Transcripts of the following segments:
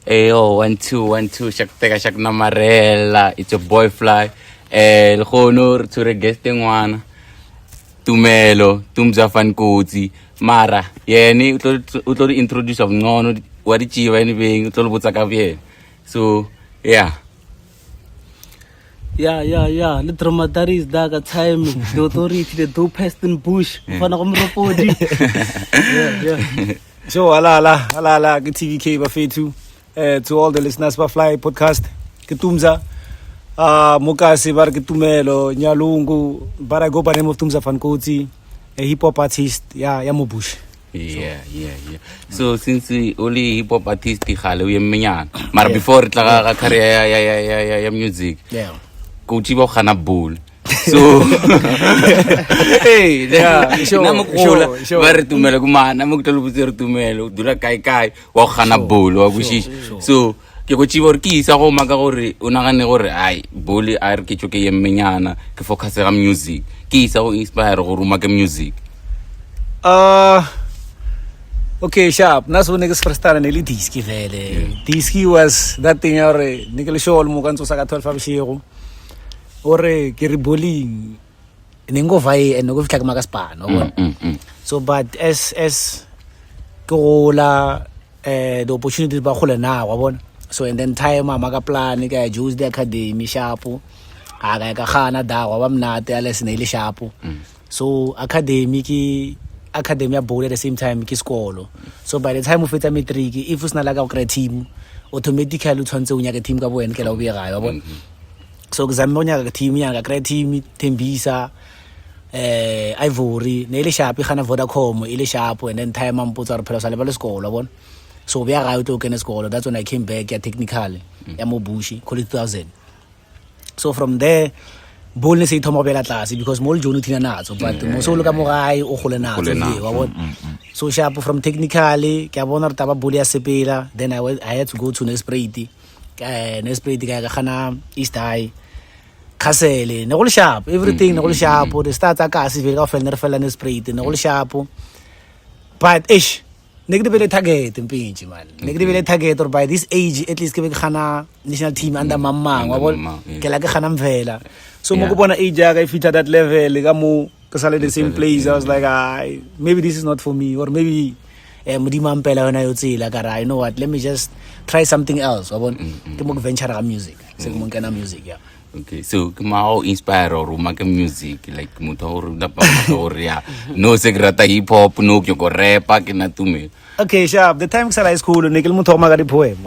Ayo, 1 2 shak namarela. It's your boy Fly. El honor to the guesting one. Tumelo, TUMZAR fan KOTSI. Mara, ni utlo introduce of no what did you anything utlo butsaka. So, yeah. Yeah. Le dromadaris daga time. The authority the dope pest in bush. Fana komropodi. Yeah. So ala TVK bafethu. To all the listeners of Fly podcast. TUMZAR. Mukasi bar Tumelo, Nyalungu, but I go by the name of TUMZAR fan KOTSI, a hip hop artist, Yamubush. Yeah. So since we only hip hop artist we menyan. But before it like career music. Yeah. KOTSI bo khana bull. So hey, sure. Bare Tumelo kumana mukutolubusero Tumelo dula kai wa khana bull wa bushish. So ke go tshibore ke isa go maka gore o nagane gore ai boli a re ke tsoke ye menyana ke focus ga music ke isa go inspire go ruma ke music. Okay, sharp. Naso niggas first started in Diski vele. Diski was that thing or Nickel show mo kan tsosa ka 12 abishego. Ore ke re boli ningo vai and go fitla ka makaspa no. So but as go la the opportunity ba khole na wa bona. So and then time amaga plan ka juice the academy sharpo aga ka khana dawa ba mnate a lesson ile sharpo. So academy ya ball at the same time ki skolo. So by the time of feta matric if usna la ka create team automatically utshwantse o nyaka team ka bo ene ke la o be ga ba bona. So exam mo nyaka team ya ka create team Tembisa Ivory ne ile sharp khana Vodacom ile sharp and then time ampotsa re phela sa le ba le skolo bona. So we are out to school. That's when I came back technically. Yamobushi, call it 2000. So from there, boldness it mobile class because more Junu Tina Nazo, but most look at Morai or Holena. So sharp from technically, Cabona Taba Bulia Sepera. Then I had to go to Nespriti, Gagana, East High, Casele, no sharp, everything, no sharp, the starter cast, if you often never fell in Nespriti, no sharp. But ish. Negative target in pinch, man. Negative target or by this age, at least give Hana national team under Mama, Kelaka Hanam Vela. So Mokopona age, I fit at that level, Legamu, Casale the same place. I was like, maybe this is not for me, or maybe Mudimam Pella when I would say, like, I know what, let me just try something else. I want to venture music. Music, yeah. Okay, so how inspire or make music like motor da pa no segrata hip hop no kyo rap ke na tume. Okay, sharp. The time I school nikel motor magari poem.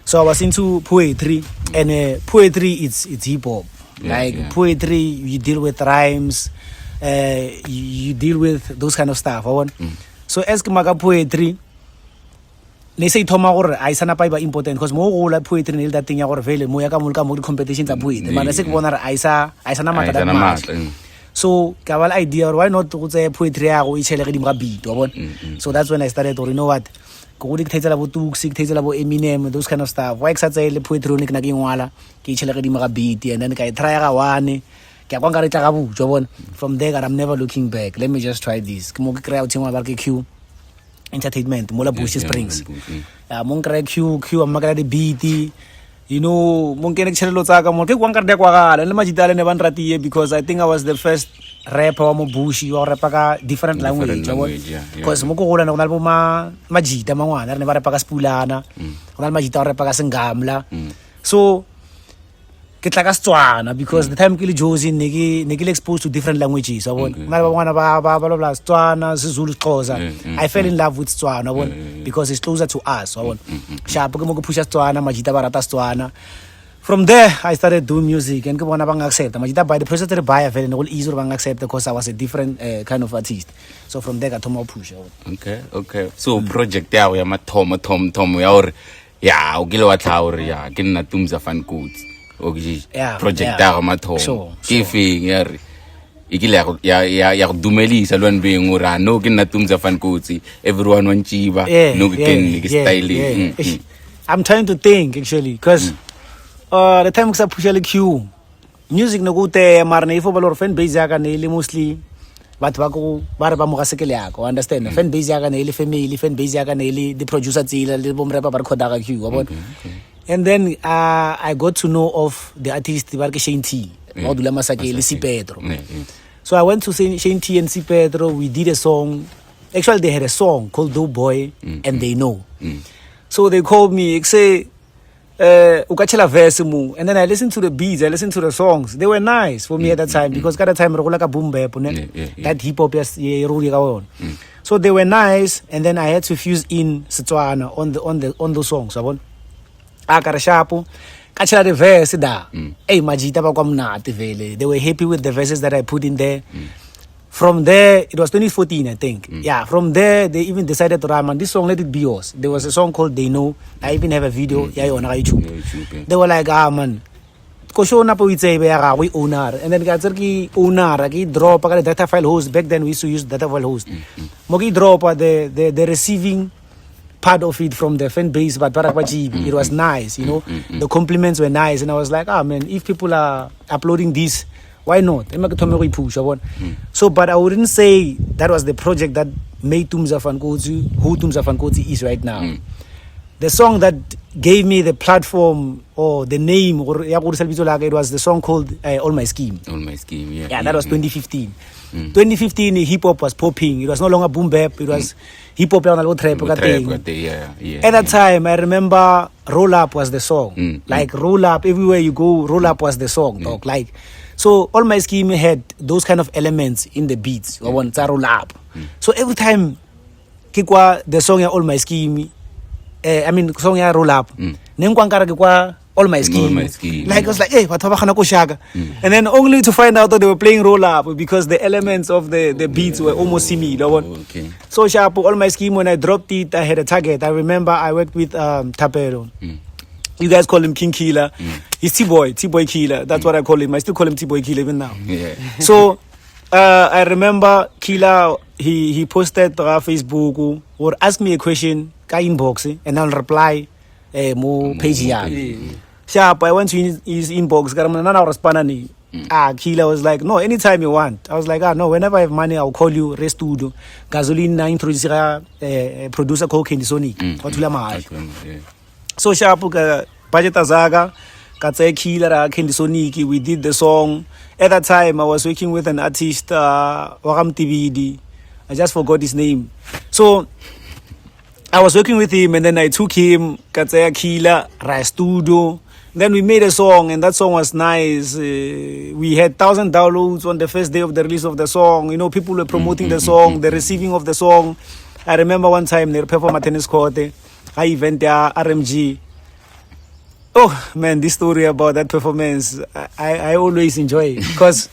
So I was into poetry and poetry it's hip hop. Poetry you deal with rhymes, you deal with those kind of stuff. So as maga poetry ne say thoma gore I sana pa ba important because mo go la poetry ne that thing ya gore vele mo ya ka mulka mo di competition tsa poetry mana se ke bona re I sana mata that much. So ka ba idea or why not go tsa poetry ya go itshele ke di mga beat wa bona. So that's when I started to you know what go di kthetsela bo Tuksi kthetsela bo Eminem those kind of stuff why ke sa tsa le poetry ne ke na ke ngwala ke itshele ke di mga beat and then ka try ga one ke a kwanga re tla ga butso bona. From there I'm never looking back, let me just try this ke mo ke create ngwa ba ke Q entertainment mola Bush Springs mon kry Q amagala di beat you know mon ke ne tshelo tsaka mo ke kwang ka de kwa gala le majitale ne ban ratie because I think I was the first rapper wa mo Bush wa rapa ka different language because mo go gola na bo majita mangwana re ne ba rapa ka Spulana gona majita wa rapa ka Sengamla. So ke tla ka Setswana because the time ke le Jozi ne ke exposed to different languages I want na ba ngwana ba Setswana Zulu Xhosa. I fell in love with Setswana because it's closer to us I want sharp ke mo ke pusha Setswana majita ba rata Setswana. From there I started doing music and ke bona ba accept majita by the process to buy a very easy ba accept because I was a different kind of artist. So from there I thoma push. Okay so project ya ya mathomo ya or ya o ke le wa tlaore ya ke nna TUMZAR fan KOTSI. Project ya mathomo ke feng ya re ikile ya go dumelisa lwan beng ora no ke nna TUMZAR fan KOTSI everyone want chiba no ke style. I'm trying to think actually because the time ke sa push le Q music no go te mar ne fo ba lo fan base ya ka ne le mostly batho ba go ba re ba mo ga sekele yako, understand? Fan base ya ka ne le family, fan base ya ka ne le the producer tsila le bo mrepa ba re khodaga queue, wa bona. And then I got to know of the artist ba re ke Shane T, ba dula Masake le Si Pedro. So I went to Shane T and Si Pedro, we did a song. Actually they had a song called Do Boy and They Know. So they called me, say ukachela verse mu, and then I listened to the beats, I listened to the songs. They were nice for me at that time because at that time rola ka boom bap that hip hop so they were nice, and then I had to fuse in Setswana on those songs. Akara shapo kachela the verse da hey majita ba kwa mnati vele. They were happy with the verses that I put in there. From there, it was 2014, I think. Yeah, from there, they even decided to write, man, this song, let it be yours. There was a song called They Know. I even have a video on YouTube. They were like, man, Kosho na po we owner. And then ki owner, ki drop a data file host. Back then, we used to use data file host. Mogi drop the receiving part of it from the fan base, but it was nice, you know. The compliments were nice. And I was like, man, if people are uploading this, why not? So, but I wouldn't say that was the project that made TUMZAR Fan KOTSI who TUMZAR Fan KOTSI is right now. The song that gave me the platform or the name, it was the song called All My Scheme. All My Scheme, yeah. Yeah, that was 2015. 2015, hip hop was popping. It was no longer boom bap. It was hip hop and trap. At that time, I remember Roll Up was the song. Like Roll Up, everywhere you go, Roll Up was the song. Dog. Like, so All My Scheme had those kind of elements in the beats. I want to roll up. So every time kikwa the song ya All My Scheme, song ya Roll Up, nengwankara kikwa All My Scheme. Like I was like, hey, what shaka? And then only to find out that they were playing Roll Up because the elements of the beats were almost similar. So sharp, All My Scheme, when I dropped it, I had a target. I remember I worked with Tapero. You guys call him King Killer. He's T-Boy Killer. That's what I call him. I still call him T-Boy Killer even now. Yeah. So I remember Killer, he posted on Facebook or asked me a question, ka inbox, and I'll reply mo page ya. Sharp, I went to his inbox, Killer was like, no, anytime you want. I was like, no, whenever I have money, I'll call you, Restudo. Gasoline na introduce a producer called Candy Sonic. So sharp budget azaga katse Killer Candy Sonic, we did the song. At that time I was working with an artist Wakam TVD. I just forgot his name. So I was working with him, and then I took him katse Killer Studio. Then we made a song, and that song was nice. We had 1,000 downloads on the first day of the release of the song. You know, people were promoting the song, the receiving of the song. I remember one time they performed at tennis court. I event there, RMG. Oh man, this story about that performance, I always enjoy it because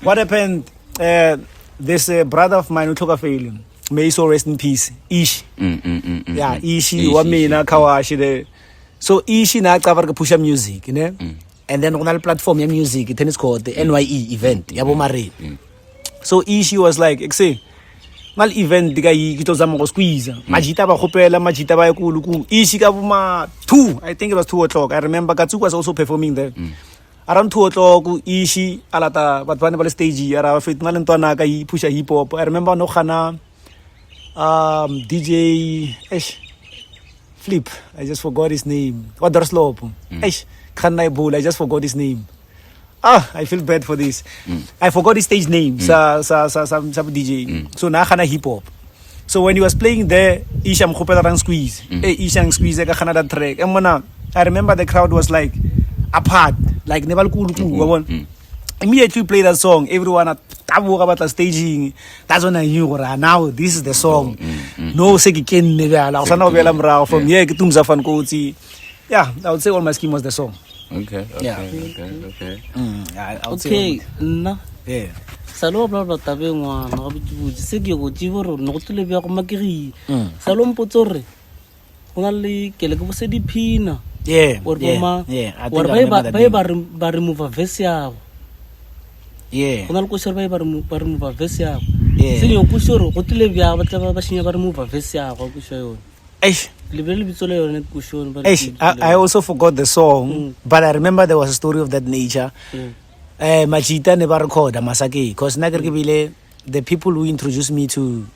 what happened? There's a brother of mine who took a failure. May he so rest in peace. Ishi. Yeah, Ishi. Wamina Kawashi. So Ishi na cover pusha music, you know. And then on the platform ya music, tennis court, the NYE event. Yabo Mare. So Ishi was like, say. Mal event diga kito zama go squeeze majita ba khopela majita ba ekulu ishi ka buma 2, I think it was 2 o'clock. I remember Katsuku was also performing there. Around 2 o'clock ishi alata but bana ba stage ara fit malentwana ka pusha hip hop. I remember no khana DJ Flip, I just forgot his name. Other slope Khanai Bull, I just forgot his name. I feel bad for this. I forgot his stage name. Some DJ. So na khana hip hop. So when he was playing there, Isham khopela rang squeeze. Isham squeeze ka khana that track. And I remember the crowd was like apart, like never cool. Immediately play that song. Everyone at tabu about the staging. That's when I knew now this is the song. No seki ken nevela. Usana vela mra from here TUMZAR Fan KOTSI. Yeah, I would say All My Scheme was the song. Okay. Nna. Yeah. Salo bla bla tabe ngwa no bitu se ke go tiboro no tule bya go makiri. Salo mpotsore. Ona le kele go se diphina. Yeah. Or mama. Yeah. I think ba remove verse ya. Yeah. Ona le go share ba remove verse ya. Yeah. Se yo kushoro go tule bya ba tla ba shinya ba remove verse ya go kusho yo. I also forgot the song, but I remember there was a story of that nature. Majita never recorded Masake because the people who introduced me to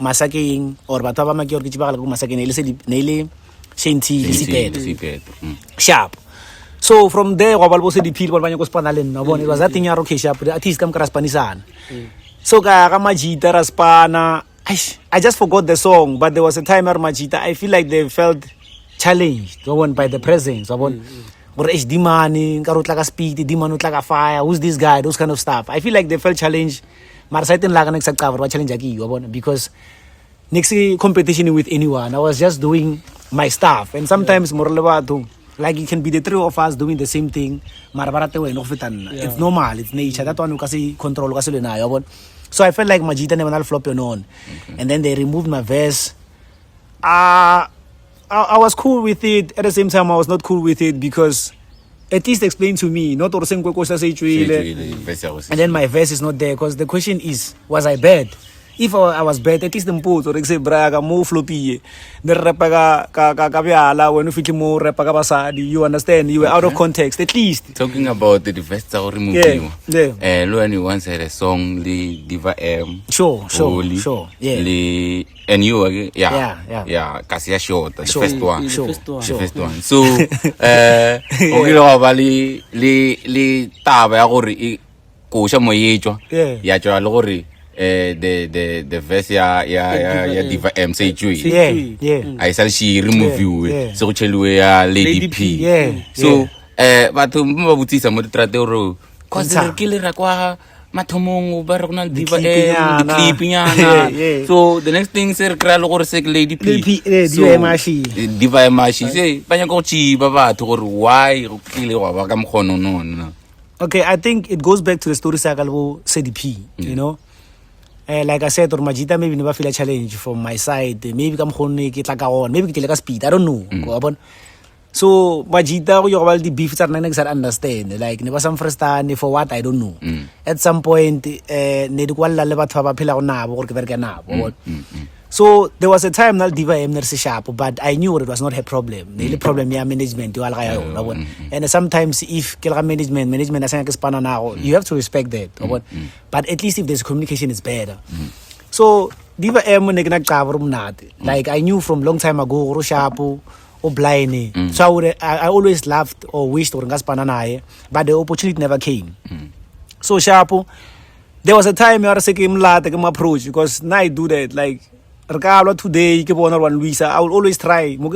Masakeng or batho ba makior ke tsibagala go Masakeng ne ile Senti Sipet. Sharp. So from there go ba bose di pil ba banya go spana le nna bona it was that thing ya okay sharp at least kam kraspanisana. So ka majita raspana I just forgot the song, but there was a time where Majita, I feel like they felt challenged by the presence. Or Dimani, Karutlaga speed, Dimanutlaga fire, who's this guy, those kind of stuff. I feel like they felt challenged. Marsaitan Lagan exact cover, challenge because next competition with anyone. I was just doing my stuff. And sometimes like it can be the three of us doing the same thing. It's normal, it's nature. That one you can see control. So I felt like Majita never flop on. And then they removed my verse. I was cool with it. At the same time, I was not cool with it because at least explain to me, not or same and then my verse is not there because the question is, was I bad? If I was bad, at least the put or except braga more floppy. The repaga kaviala when you fit more repaga basadi, you understand? You were out of context, at least. Talking about the verse or removing. Yeah. When you once had a song, the Diva M. Sure. Yeah. And you again, yeah. Kasia short, the first one. The first one. So, Ogilova li taba agori kosha moyejo. Ya jo alori. The verse ya Diva M say yeah. I said she remove you. So chelwe ya Lady P. So but mbabutisa mo trate ro cause the killer kwa mathomong ba rona Diva M the clip nyana. So the next thing sir kra lo gore se Lady P. Diva M say banya go chi ba batho gore why go kile wa ba ka mkhono no. Okay, I think it goes back to the story cycle CDP, you know. Like I said, or Majita maybe never feel a challenge from my side. Maybe come home, maybe like a speed. I don't know. So Majita, you all the beefs are not understand. Like never some first time for what I don't know. At some point, so there was a time that Diva M sharp, but I knew it was not her problem. The problem yeah management. And sometimes if management you have to respect that. But at least if there's communication, it's better. So Diva M like I knew from long time ago, Roshapo or blind. So I always laughed or wished or but the opportunity never came. So Shapo, there was a time you are saying approach because now I do that like. Today, I will always try. I will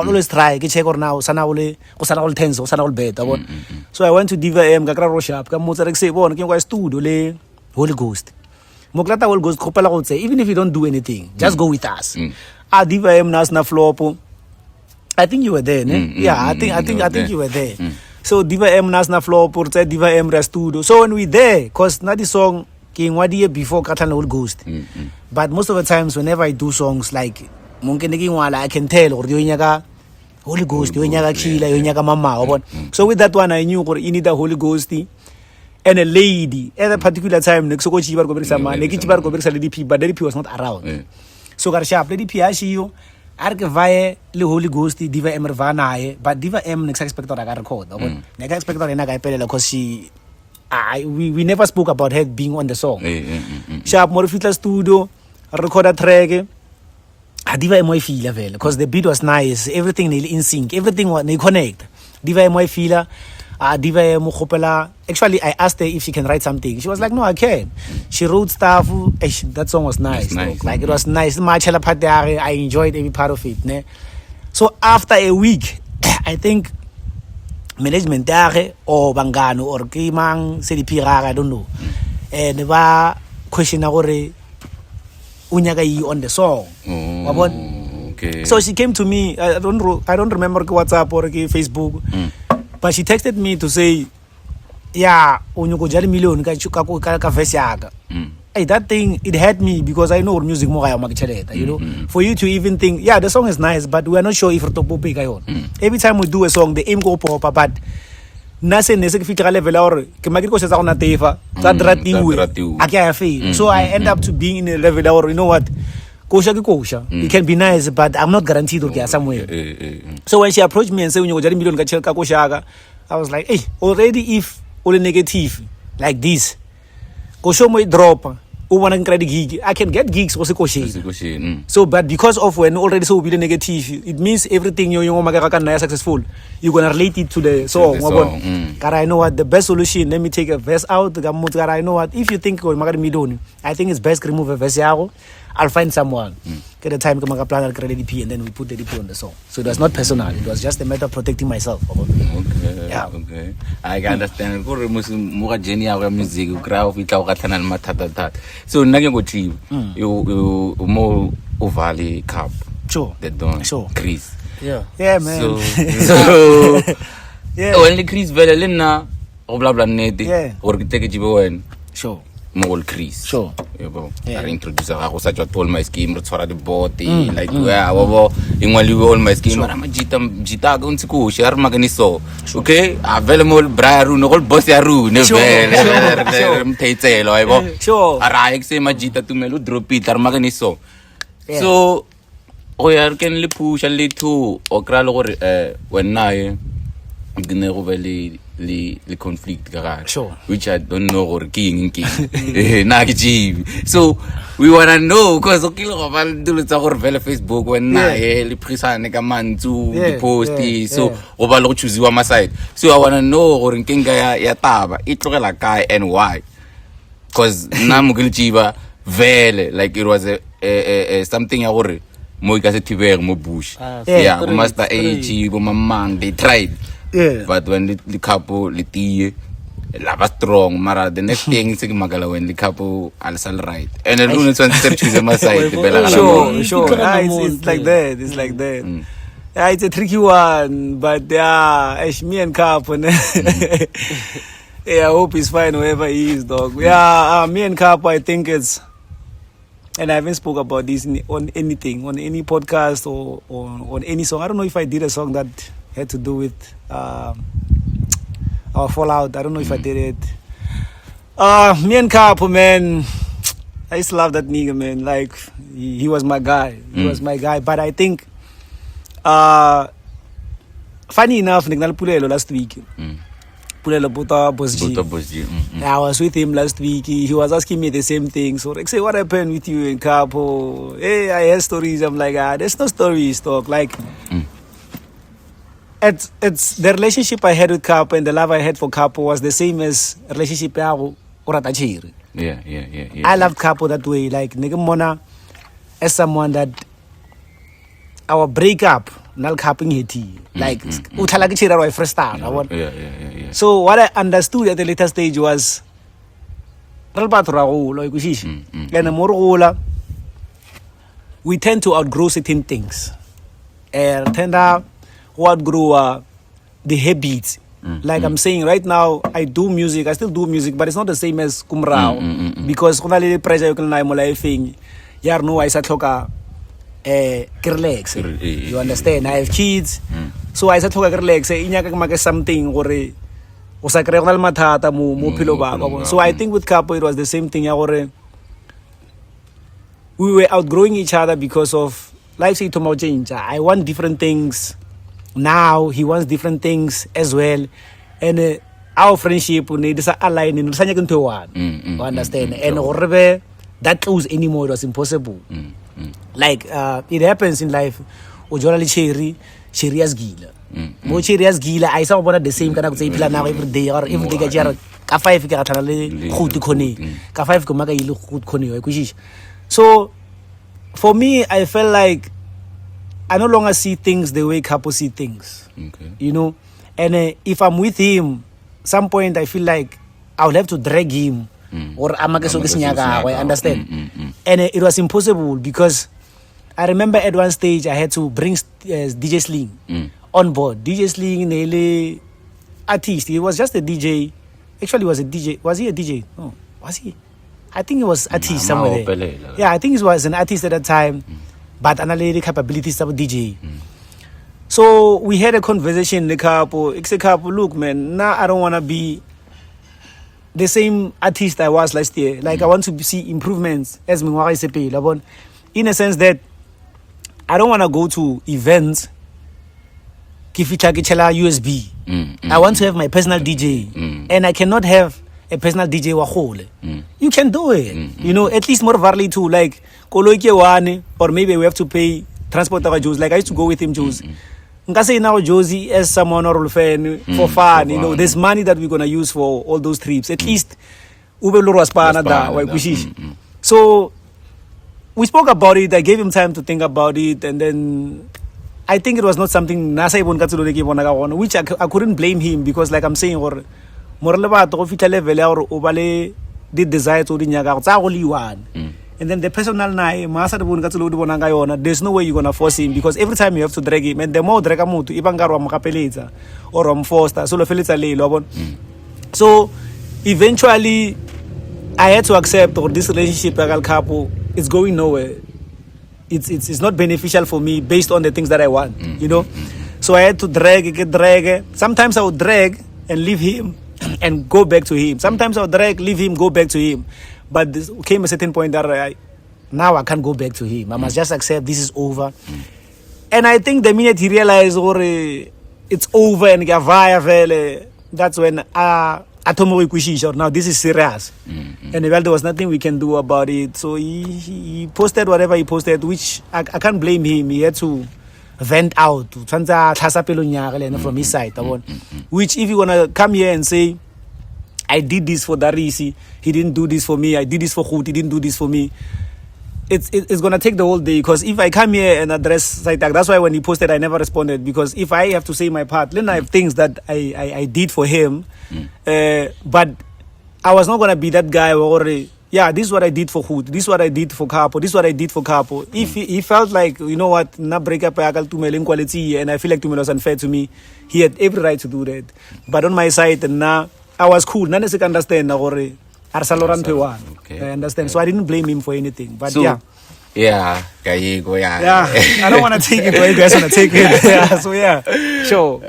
always try. Check or now, tense or bed. So I went to Diva M. Holy Ghost. Holy Ghost. Even if you don't do anything, just go with us. Diva M. Nasna Flopo. I think you were there, ne? Yeah, I think you were there. So Diva M. Nasna Flopo. Diva M. Studio. So when we there, cause not the song. King what year before Katan Holy Ghost. But most of the times whenever I do songs like I can tell or Holy Ghost, Mama. So with that one I knew you need a Holy Ghost and a lady at a particular time next to Lady P, but Lady P was not around. So got sharp Lady P I see you Arke le Holy Ghost Diva M Vana, but Diva M next expector I got a code. Next expector and I got because she we never spoke about her being on the song. Sharp Morfita studio, record a track. Diva moi feel because the beat was nice, everything in sync, everything was connect. Diva moi feel Diva Mukopela. Actually, I asked her if she can write something. She was like, "No, I can." She wrote stuff. That song was nice. Like it was nice. I enjoyed every part of it. Ne? So after a week, I think. Management there or Bangano or Kimang CDP I don't know. And never question Unyagai on the song. Okay. So she came to me, I don't remember WhatsApp or Facebook. But she texted me to say, yeah, Unyuko Jari Million Kafesiaga. Hey, that thing it hurt me because I know music more you know. For you to even think, yeah, the song is nice, but we are not sure if it's top big. Every time we do a song, the aim go pop, but nothing is a level or so I end up to being in a level or you know what? Kosha. It can be nice, but I'm not guaranteed to get somewhere. So when she approached me and said, I was like, hey, already if all negative like this. Go show me drop. Who wanna get the gig? I can get gigs also go share. So, but because of when already so be negative, it means everything you magaka successful. You're gonna relate it to the song. God, I know what the best solution. Let me take a verse out. God, I know what. If you think I think it's best to remove a verse. I'll find someone. Get the time to plan and create the DP, and then we put the DP on the song. So it was not personal. It was just a matter of protecting myself. Okay. Yeah. Okay. I can understand. Go remove more genius music. Crowd with our channel matata. So now you go cheap. You more overly cap. Sure. They don't. Sure. Chris. Yeah. Yeah, man. So yeah. Only Chris Velelina. Blah blah neti. Yeah. Or take a jibo. Sure. More Chris. Sure. I introduce a such a told my scheme for the body like in one you all my scheme I'm a jita going to go share maganiso okay available braru no all boss yaru never Sure. Araik say majita to melu drop Peter maganiso so or can li push a little or crawl when I the conflict garage. Sure. Which I don't know or king. So we wanna know because okay look I'll do it on Facebook when the prison man to the post so over choose you on my side. So I wanna know or king ya taba it like guy and why. Cause nam gilchiba vele like it was a something I worry. Mo ikase tiver mo bush. Yeah, Masta H, man they tried. Yeah. But when the couple liti lava strong mara the next thing is magala when the couple al right and then when choose my side sure it's like that it's like that yeah it's a tricky one but me and Capo yeah I hope he's fine wherever he is dog me and Capo I think it's and I haven't spoke about this on anything on any podcast or on any song. I don't know if I did a song that had to do with our fallout. I don't know if I did it. Me and Carpo, man, I used to love that nigga, man. Like he was my guy. He was my guy. But I think funny enough, last week. Pulelo Buta Bosji. I was with him last week. He was asking me the same thing. So like, say, what happened with you and Capo? Hey, I heard stories. I'm like, there's no stories, talk. Like, it's the relationship I had with Capo and the love I had for Capo was the same as relationship or Atachiri. Yeah. I loved Capo that way. Like, nigga Mona, as someone that our breakup. Like utalagi first time. Yeah. So what I understood at the later stage was and we tend to outgrow certain things. And tend to outgrow the habits. Like I'm saying right now, I still do music, but it's not the same as Kumrao. Because the pressure you can I relax. You understand? I have kids. So I said to relax. Something or so I think with Capo it was the same thing. We were outgrowing each other because of life change. I want different things now. He wants different things as well. And our friendship is aligned in one. You understand? And that close anymore was impossible. Like it happens in life. Ojolali cherry as gila. Mo cherry as gila. I saw one the same kind of say plan now every day or every day. Gajar ka 5 ka thanale khut khone ka 5 ko maka ile khut khone. So for me, I felt like I no longer see things the way Capo see things. Okay. You know, and if I'm with him, some point I feel like I'll have to drag him. Or I understand. And it was impossible because I remember at one stage I had to bring DJ Sling on board. DJ Sling, Nele, artist. He was just a DJ. Actually, he was a DJ. Was he a DJ? No, was he? I think he was artist somewhere there. Yeah, I think he was an artist at that time, but analytic capabilities of DJ. So we had a conversation in the Capo. Look, man, now I don't want to be the same artist I was last year. Like I want to see improvements as Labon, in a sense that I don't want to go to events Kificha Kichela USB. I want to have my personal DJ. And I cannot have a personal DJ wa khole. You can do it. You know, at least more varley too. Like koloi ke one, or maybe we have to pay transport our Josie. Like I used to go with him, Josie. Nka say now Josie as someone or fan for fun. You know, there's money that we're gonna use for all those trips. At least ube loro spana da. So we spoke about it. I gave him time to think about it, and then I think it was not something which I couldn't blame him, because like I'm saying, or more level or the desire to one. And then the personal there's no way you're gonna force him, because every time you have to drag him, and the more drag him or foster so eventually I had to accept, or this relationship carpo is going nowhere. It's not beneficial for me based on the things that I want, you know. So I had to drag. Sometimes I would drag and leave him and go back to him. Sometimes I would drag, leave him, go back to him. But there came a certain point that now I can't go back to him. I must just accept this is over. And I think the minute he realized, it's over and that's when now this is serious. And well, there was nothing we can do about it. So he posted whatever he posted, which I can't blame him. He had to vent out from his side. Which if you want to come here and say, I did this for Darisi, he didn't do this for me, I did this for Hoot, he didn't do this for me, it's going to take the whole day. Because if I come here and address Saitak, that's why when he posted I never responded, because if I have to say my part, then I have things that I did for him, but I was not going to be that guy where this is what I did for Hoot, this is what I did for Carpo, this is what I did for Carpo. If he felt like, you know what, na break up quality, and I feel like Tumel was unfair to me, he had every right to do that. But on my side, I was cool. None of us understand. I understand. So I didn't blame him for anything. But so, yeah. Yeah. I don't want to take it, but you guys want to take it. Yeah. So yeah. Sure.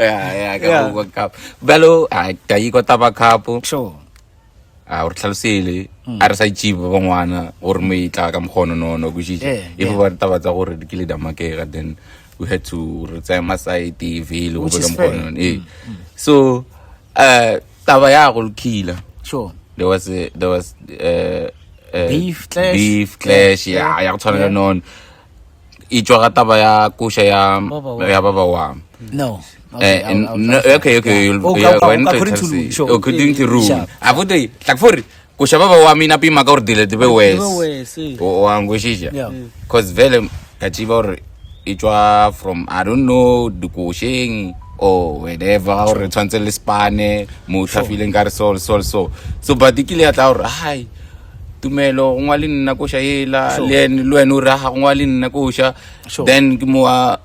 Bello, Kaiko Taba Capo. Sure. Our Talsili, Arsachi Bangwana, or me Takam Hono no Gushi. If we were Tabata or the Kilida Makera, then we had to retire Masta H. So, Tavaya killer. Sure. There was beef clash. Beef clash. Yeah, I turn on. Each Tabaya Kusha Baba Wam. No. Okay. According to rule. I would like for Kusha Baba Wam in a Pima Gordilla the West. Oh, I'm Gushisha. Because Velem Kachibor it was from I don't know the coaching. Whenever or transfer Spane, Muta feeling so. So particularly at our high Tumelo, Walin Nakosha, Len Luenura, Walin Nakosha, then Gimua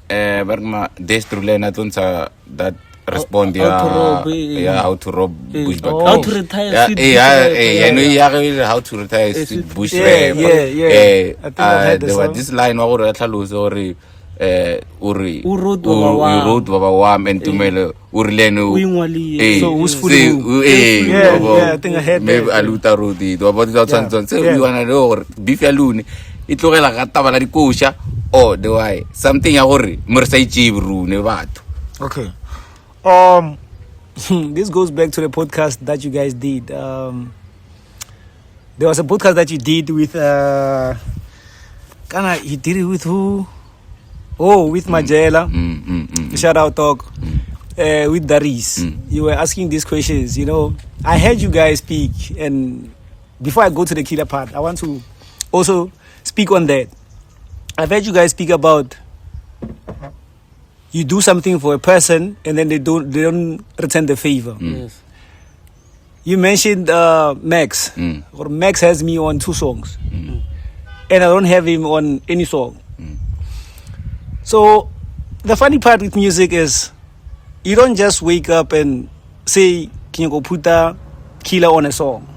Bergma Destrulena Tunsa that respond how to rob bushback. How to retire. How to retire bush. There was this line over at Halus Uri Urut Baba Wam and Tumelo Urlenu. So who's food? I think I had maybe Aluta Rudi, the about the so you wanna know beef alone. It looked like a tabala kusha or do I something I worry Mersaichi Ru Nevat. Okay. This goes back to the podcast that you guys did. There was a podcast that you did with you did it with who? With Majela. Shout out talk. With Daris. You were asking these questions, you know. I heard you guys speak, and before I go to the killer part, I want to also speak on that. I've heard you guys speak about you do something for a person and then they don't return the favor. Yes. You mentioned Max. Or Max has me on 2 songs. And I don't have him on any song. So the funny part with music is you don't just wake up and say, can you go put a killer on a song?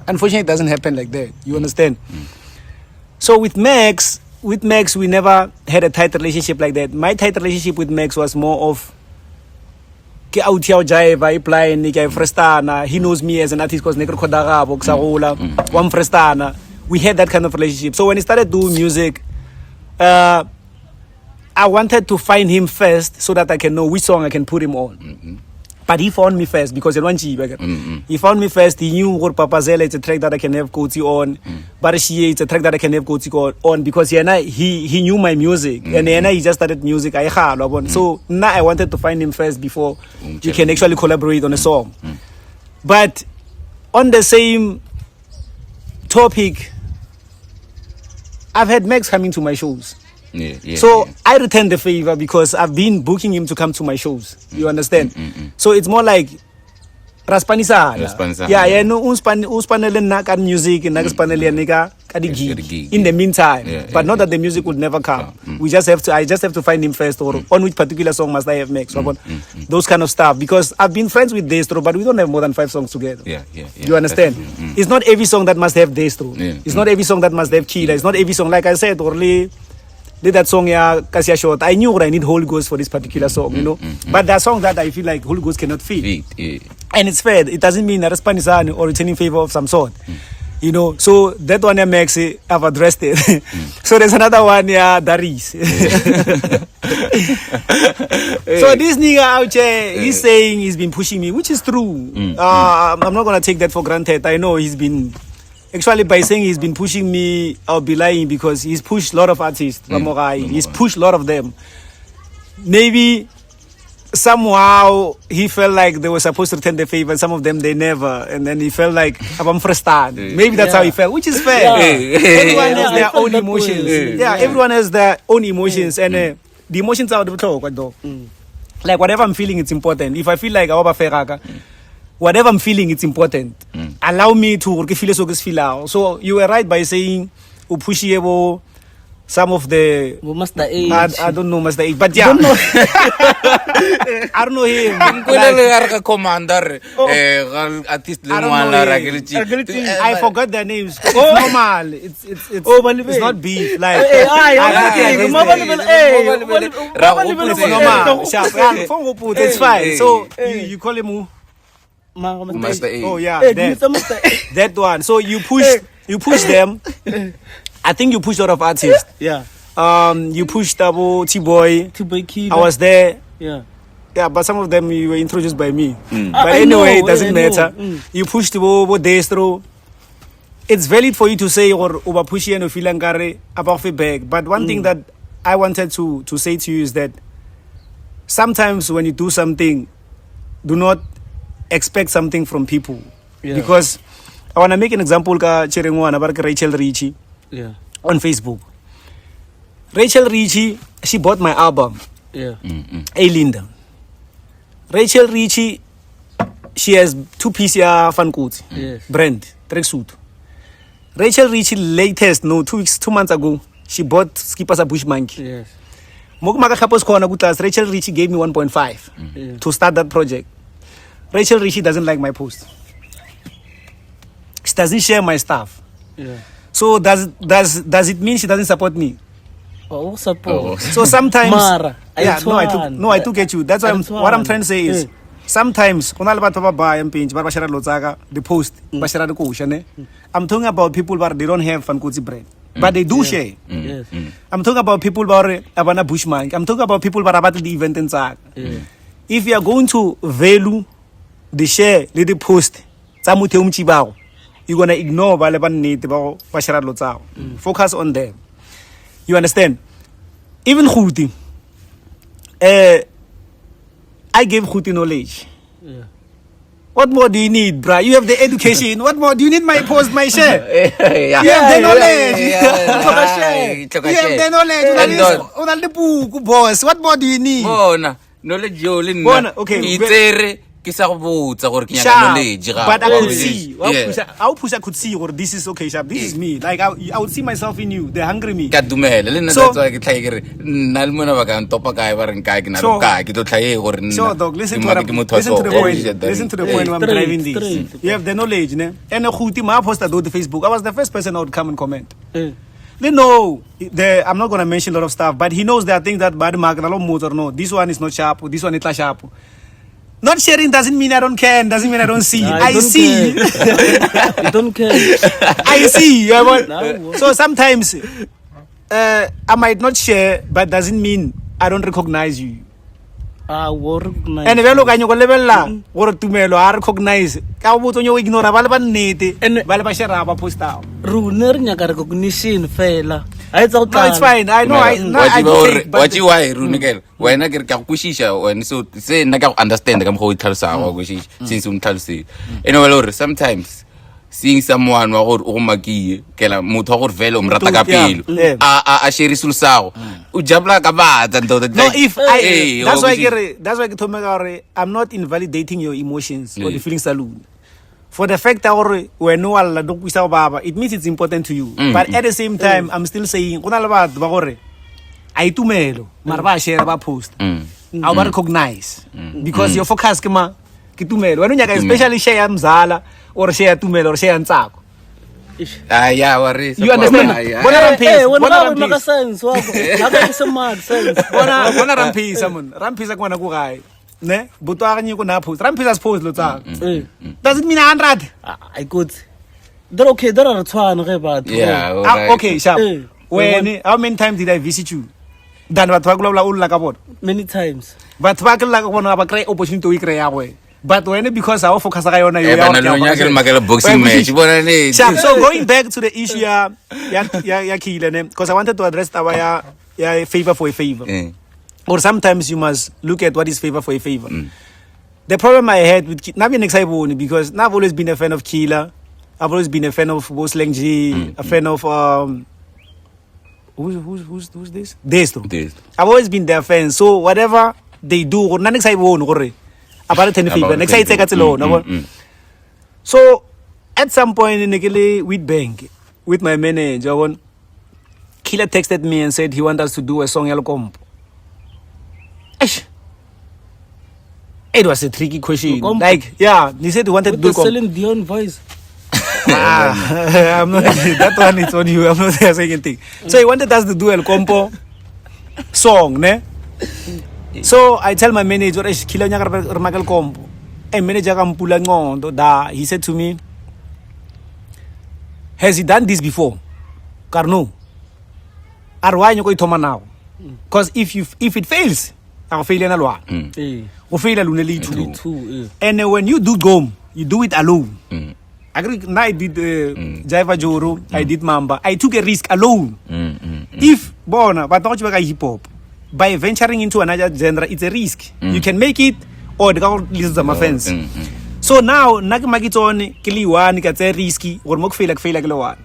Unfortunately, it doesn't happen like that. You understand? So with Max, we never had a tight relationship like that. My tight relationship with Max was more of he knows me as an artist because we had that kind of relationship. So when he started doing music, I wanted to find him first so that I can know which song I can put him on. But he found me first because he want to. He found me first. He knew what Papa Zela, it's a track that I can have KOTSI on. Barishie, it's a track that I can have KOTSI on because he knew my music. And then he just started music. So now I wanted to find him first before you can actually collaborate on a song. But on the same topic, I've had Max coming to my shows. I return the favor because I've been booking him to come to my shows. You understand? So it's more like Raspanisa. Yeah, no, unspanele na kad music and nagaspanele nika kadi gig. In the meantime, but not that the music would never come. I just have to find him first, or on which particular song must I have Max? Those kind of stuff. Because I've been friends with Destro, but we don't have more than 5 songs together. You understand? It's not every song that must have Destro. It's not every song that must have Kida. It's not every song, like I said, Orly did that song, Kasia Short. I knew I need Holy Ghost for this particular song, you know. But that song that I feel like Holy Ghost cannot fit. And it's fair. It doesn't mean that Spanish or returning favor of some sort. You know, so that one makes it, I've addressed it. So there's another one, Daris. So this nigga out here, he's saying he's been pushing me, which is true. I'm not gonna take that for granted. I know he's been, actually by saying he's been pushing me, I'll be lying because he's pushed a lot of artists. He's pushed a lot of them. Maybe somehow he felt like they were supposed to return the favor, and some of them they never, and then he felt like I'm frustrated. Maybe that's how he felt, which is fair. Everyone has their own emotions. Everyone has their own emotions, and the emotions are the talk. Like whatever I'm feeling, it's important. If I feel like whatever I'm feeling, it's important. Allow me to feel out. So you were right by saying upushiebo. Some of the Masta H. I don't know Masta H, but yeah. I don't know him. I forgot their names. It's normal. It's not beef. Like it's fine. So you call him who? Masta H. Oh yeah, that one. So you push them. I think you pushed a lot of artists. You pushed T-Boy. Kid. I was there. Yeah, but some of them you were introduced by me. But anyway, it doesn't matter. You pushed Destro. It's valid for you to say or pushy and filangare about feedback. But one thing that I wanted to say to you is that sometimes when you do something, do not expect something from people. Because I want to make an example about Rachel Ritchie. On Facebook. Rachel Ritchie, she bought my album. Hey Linda. Rachel Ritchie, she has 2 PCR fan codes. Brand, tracksuit. Rachel Ritchie latest, 2 months ago, she bought Skipper's a Bush Monkey. Rachel Ritchie gave me 1.5 to start that project. Rachel Ritchie doesn't like my post. She doesn't share my stuff. So does it mean she doesn't support me? Support. So sometimes I took at you. That's why what I'm trying to say is sometimes the post I'm talking about people where they don't have Fankotsi bread. But they do share. I'm talking about people where Abana Bushman. I'm talking about people where about the event and if you are going to value the share, the post, you're gonna ignore focus on them. You understand? Even Khuti, I gave Khuti knowledge. What more do you need, bruh? You have the education. What more do you need? My post, my share. You have the knowledge. You have the knowledge. Boss, what more do you need? Knowledge. Okay. But I could see. I could see, or this is okay, Sharp. This is me. Like I would see myself in you. They hungry me. So, dog, listen to the point. Listen to the point where I'm driving this. You have the knowledge, ne? And I posted on the Facebook. I was the first person that would come and comment. They know. I'm not gonna mention a lot of stuff, but he knows there are things that bad market a lot motor no. This one is not sharp. This one is not sharp. Not sharing doesn't mean I don't care, doesn't mean I don't see. I see. You don't care. I see. So sometimes I might not share, but doesn't mean I don't recognize you. wo recognize and bjalo ka nyako lebella gore tumelo a recognize ka go botso nyo ignora ba le ba nnete ba le ba share ba posta rune re nyaka recognition fela a etsa go no it's fine I know I take what you why runikela wena ke re ka go kwishisha wena so se nna ka go understand ka mo go itlhalosa go kwishisha since o ntlhalose anyway lore sometimes seeing someone wa gore o go makie kela motho wa gore vele o mrata ka pelo a share sulusago o jabla ka batsa ndo that no if I that's why ke thoma ka gore I'm not invalidating your emotions or the feelings alone for the fact that gore wena wa la do kwisa go baba it means it's important to you but at the same time I'm still saying gona le batho ba gore a itumelo mara ba share ba post a ba recognize because your focus ke tumelo wena nyaka especially share ya mzala or share tumelo or share ntsako yeah worry you understand bona maka sense wako maka smart sense bona rampisa mon rampisa kwana ku gae ne botwa ga nyiko na post rampisa post lo tsa does it mean 100 I could they're okay they're a tshwana ge batho yeah okay sharp when how many times did I visit you dan batho ba kula ulla ka bona many times batho ba kula ka bona ba kry opportunity to ikre ya go but when because I focus ga yona yo ya boxing match bona ne so going back to the issue ya Kila ne because I wanted to address our ya favor for a favor or sometimes you must look at what is favor for a favor the problem I had with Nabi Nexaiboni because I've always been a fan of Kila I've always been a fan of Bosleng G a fan of who's this Destro I've always been their fan so whatever they do or Nabi Nexaiboni gore about 10 favor next I take at alone so at some point in the with bank with my manager Killer texted me and said he wanted us to do a song comp it was a tricky question like yeah he said he wanted to do selling Dion voice I'm not that one it's on you I'm not saying anything so he wanted us to do a compo song ne so I tell my manager Kila nya re makel compo manager ka mpula ngondo da he said to me has he done this before karno arwanyo ko ithoma now because if it fails I'll fail na lwa go fail lune le two and when you do gom you do it alone agree na I did Jaiva Joro I did Mamba I took a risk alone if bona ba tlo ka hip hop by venturing into another genre it's a risk you can make it or the go listen to my fans so now na ke makitsone ke le one ka tse risky gore mo ke fail ke le one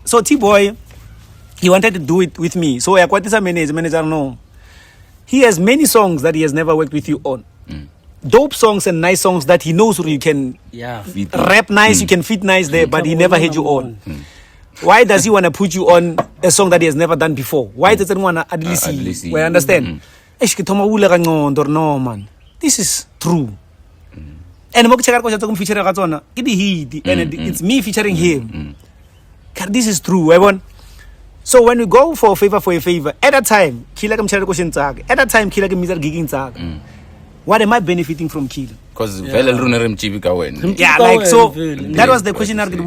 so T-Boy he wanted to do it with me so I kwatisa manager no he has many songs that he has never worked with you on dope songs and nice songs that he knows where you can rap nice you can fit nice there but he never had you on why does he want to put you on a song that he has never done before why doesn't want to adlisi we understand no man this is true and mo ke check ka go feature ga tsona ke di hit and it's me featuring him God, this is true I want so when we go for a favor at that time Kila ke mchela question tsaka at that time Kila ke mizar gigging tsaka what am I benefiting from Kila because vele rune re mchibi ka wena yeah like so that was the question I get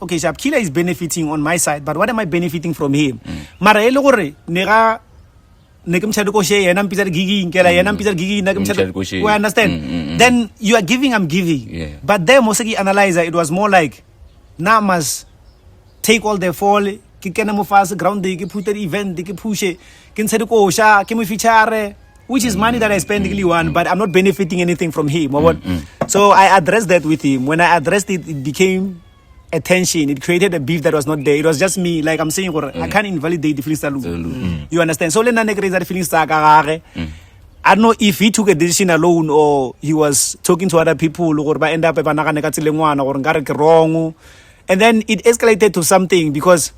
okay sharp Kila is benefiting on my side but what am I benefiting from him mara ele gore ne ke mchela ko share yena mpizar gigging kela yena mpizar gigging na ke mchela we understand then you are giving I'm giving but then moseki analyzer it was more like na must take all the fall ke kena mo fast ground ke put the event ke push ke ntshe di ko sha ke mo feature which is money that I spend one but I'm not benefiting anything from him so I addressed that with him when I addressed it it became a tension it created a beef that was not there it was just me like I'm saying I can't invalidate the feelings you understand so le nna ne create the feelings tsa ka gare I don't know if he took a decision alone or he was talking to other people gore ba end up ba nagane ka tselengwana gore ngare ke wrong and then it escalated to something because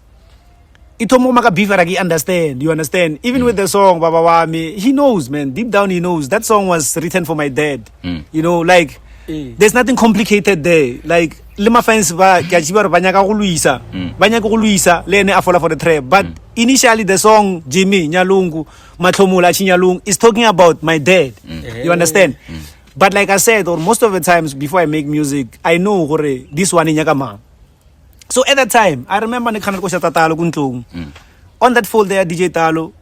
itomo maka beef I understand you understand even with the song Baba Wami he knows man deep down he knows that song was written for my dad you know like there's nothing complicated there like le ma fans ba ke a ba banya ka go luisa le ene a fola for the trap but initially the song Jimmy Nyalungu Matlhomola Chinyalung is talking about my dad you understand but like I said or most of the times before I make music I know gore this one inyaka ma so at that time I remember ne khana ko sha tatalo kuntlong on that folder DJ Talo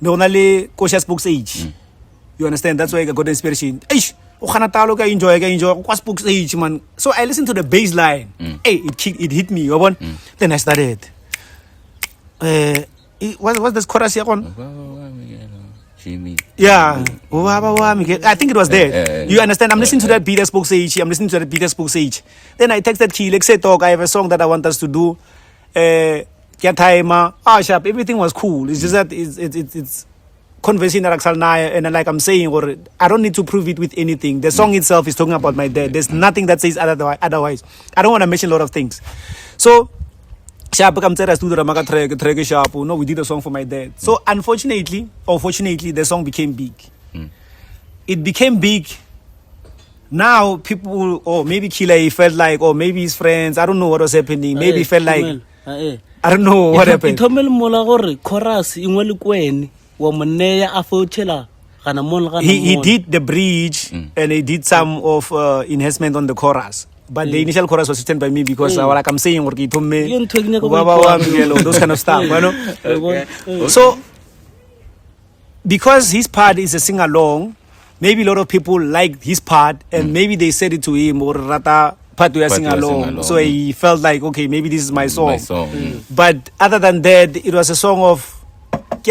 no na le Koshas Box H You understand? That's why I got the inspiration. Eish, I enjoy. Masta H, man. So I listened to the bass line. Hey, it hit me. Then I started. What's this chorus here on? Yeah. I think it was there. You understand? I'm listening to that beat Masta H. I'm listening to that beat Masta H. Then I texted Key, say talk, I have a song that I want us to do. Sharp. Everything was cool. It's just that it's conversing and like I'm saying, or I don't need to prove it with anything. The song itself is talking about my dad. There's nothing that says otherwise. I don't want to mention a lot of things. So Sharp comes to the Sharp. No, we did a song for my dad. So unfortunately, or fortunately, the song became big. It became big. Now people, or maybe Killer felt like, or maybe his friends, I don't know what was happening. Maybe he felt like, I don't know what happened. He did the bridge and he did some of enhancement on the chorus. But the initial chorus was written by me because like I'm saying, those kind of stuff. So, because his part is a sing-along, maybe a lot of people liked his part and maybe they said it to him or rata part to sing along. So he felt like, okay, maybe this is my song. But other than that, it was a song of but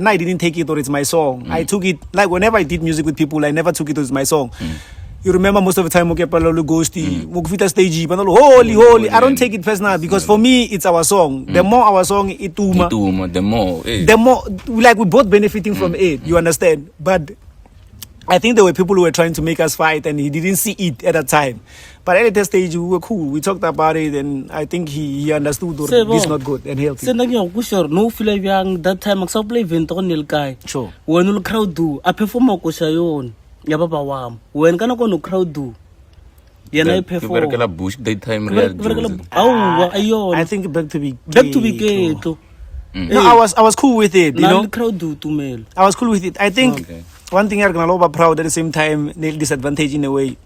I didn't take it or it's my song. I took it, like whenever I did music with people, I never took it as my song. You remember most of the time, ghosty, stage, holy. I don't take it personal because for me, it's our song. The more our song, the more, like we both benefiting from it. You understand? But I think there were people who were trying to make us fight and he didn't see it at that time. But at that stage, we were cool. We talked about it and I think he understood this is not good and healthy. No feel like that time I play Ventonil guy. Sure. When you crowd do, I perform a kushayon. Yababa wam. When can I go no crowd do? I perform. Bush daytime. I think back to be gay. No, I was cool with it. You know, crowd do to mail. I was cool with it. I think one thing I'm gonna proud at the same time, disadvantage in a way.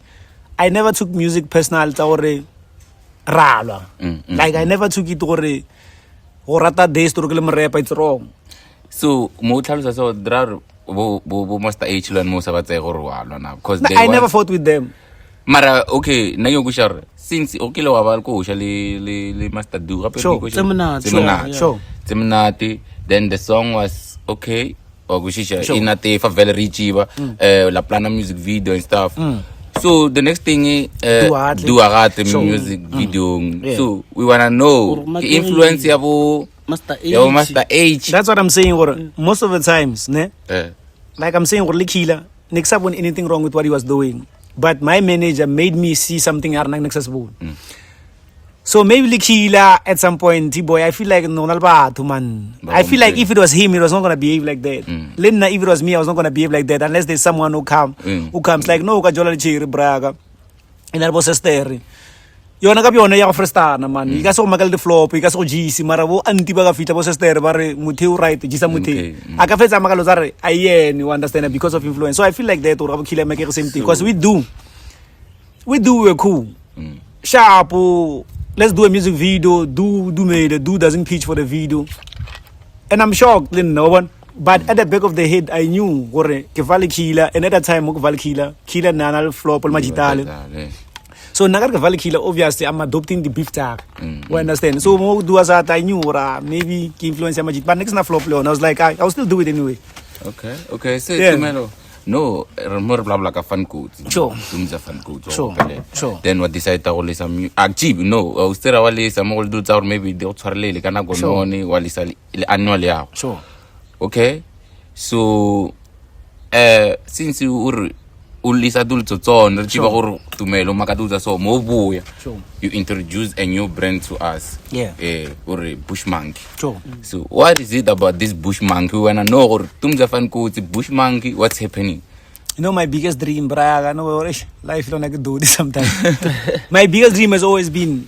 I never took music personal or rala. Like I never took it or rata days to rap. It's wrong. So Motals so there Masta H and most about because I never fought with them. Mara okay, na yung kushar since okay lo abal ko le Masta do Seminati. Then the song was okay. Or inate favela richiva la plana music video and stuff. So the next thing is do music video. So we wanna know the influence of Masta H. That's what I'm saying. Most of the times, like I'm saying, next up when anything wrong with what he was doing. But my manager made me see something accessible. So maybe Likila at some point, boy, I feel like man. I feel like if it was him, he was not gonna behave like that. Linda, if it was me, I was not gonna behave like that unless there's someone who comes like no kajola chiri braga. And that was a stare. You wanna go on a frestana, man. You guys so magal the flop, you guys so GC, Marabo, Antibaga Fita was a stare, bare Mutiu right, Gisamuti. Akafeta Magalozare, you understand it because of influence. So I feel like that or Killer make the same thing. Because we're cool. Sharp. Let's do a music video. Do doesn't pitch for the video, and I'm shocked. No one, but at the back of the head, I knew Kevali Killer, and at that time, Killer Nanal flop on Magitale. So Nagar Kevali Killer, obviously, I'm adopting the beef tag. You understand? So more do as that I knew, or maybe influence Magit, but next na flop and I was like, I'll still do it anyway. Okay. So no, more blah blah fan code. Sure. TUMZAR fan code. Sure. Then what decide to all some active? No, Austria wali some old dudes or maybe the Australia kana go money wali sali annually. Sure. Okay. So, since you ulis adults on Reciprocity to melo makaduza so mobuya. Sure. You introduce a new brand to us. Yeah. Or a bush monkey. Sure. So what is it about this bush monkey? We wanna know or TUMZAR fan code bush monkey. What's happening? You know my biggest dream, Braga. No, life don't like do this sometimes. My biggest dream has always been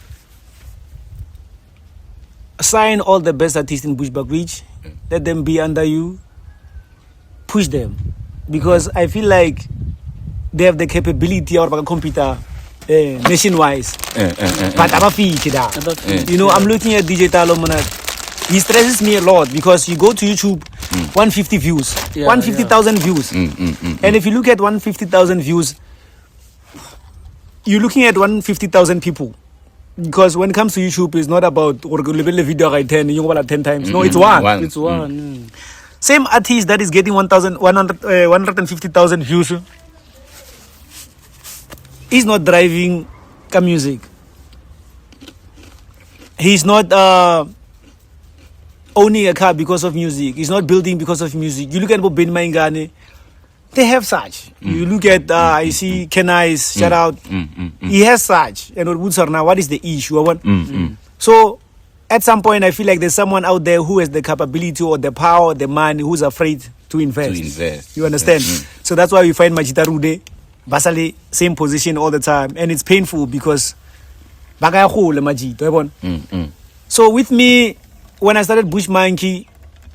sign all the best artists in Bushbuck Reach. Let them be under you. Push them because I feel like they have the capability or computer nation-wise. But I'm a feature. You know, I'm looking at DJ Talomana. he stresses me a lot because you go to YouTube, 150 views, 150,000 views. And if you look at 150,000 views, you're looking at 150,000 people. Because when it comes to YouTube, it's not about or video 10, you go 10 times. No, it's one. It's one. Same artist that is getting 150,000 views, he's not driving music. He's not owning a car because of music. He's not building because of music. You look at Ben Maingane, they have such. You look at, I see Kenai's, shout out. He has such. And now, what is the issue? So, at some point, I feel like there's someone out there who has the capability or the power or the money who's afraid to invest. You understand? So that's why we find Majita Rude, basically same position all the time. And it's painful because so with me, when I started Bush Monkey,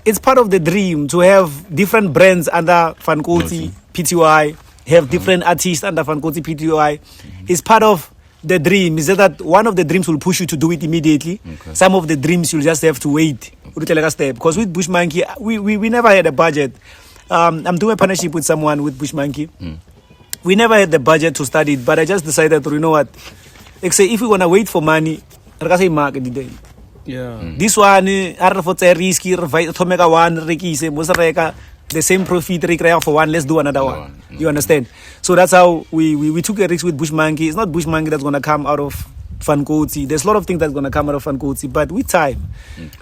it's part of the dream to have different brands under FLYS PTY, have different artists under FLYS PTY. It's part of the dream. Is that one of the dreams will push you to do it immediately. Some of the dreams you'll just have to wait. Because with Bush Monkey, we never had a budget. I'm doing a partnership with someone with Bush Monkey. We never had the budget to start it, but I just decided to, you know what, if we want to wait for money, this one, risky, the same profit for one, let's do another one. You understand? So that's how we took a risk with Bush Monkey. It's not Bush Monkey that's going to come out of KOTSI. There's a lot of things that's going to come out of KOTSI, but with time.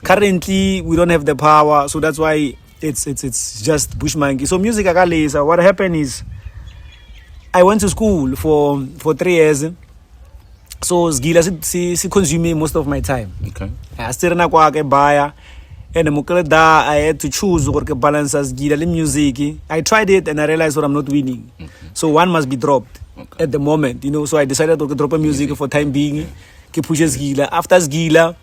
Currently, we don't have the power, so that's why it's just Bush Monkey. So music, what happened is, I went to school for 3 years. So Gila consume most of my time. I still na kwa ke baya. And I had to choose or balance as Gila music. I tried it and I realized I'm not winning. So one must be dropped at the moment, you know. So I decided to drop a music for time being. Ke pushes Gila. After Gila,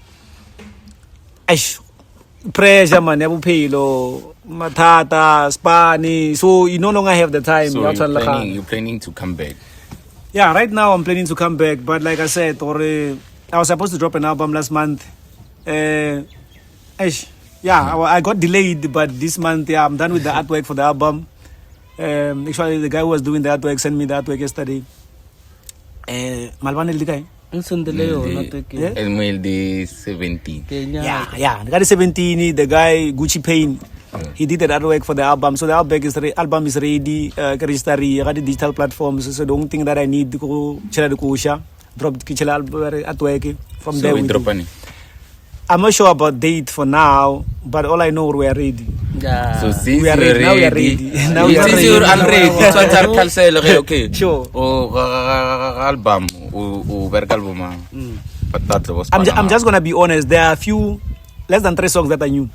pressure man, paylo, matata, Spani. So you no longer have the time. So you're planning to come back. Yeah, right now I'm planning to come back, but like I said, I was supposed to drop an album last month. I got delayed, but this month, I'm done with the artwork for the album. Actually, the guy who was doing the artwork sent me the artwork yesterday. Malvan el guy. El 17. Yeah. The guy is 17. The guy Gucci Payne. He did the artwork for the album, so the album is ready. I got the digital platforms, so the only thing that I need to drop the artwork from So there. we drop any. I'm not sure about date for now, but all I know we are ready. So since We are ready. Now we are ready. Now we are Since ready. you're unready, okay. Sure. Album, I'm just gonna be honest. There are a few, less than 3 songs that I knew.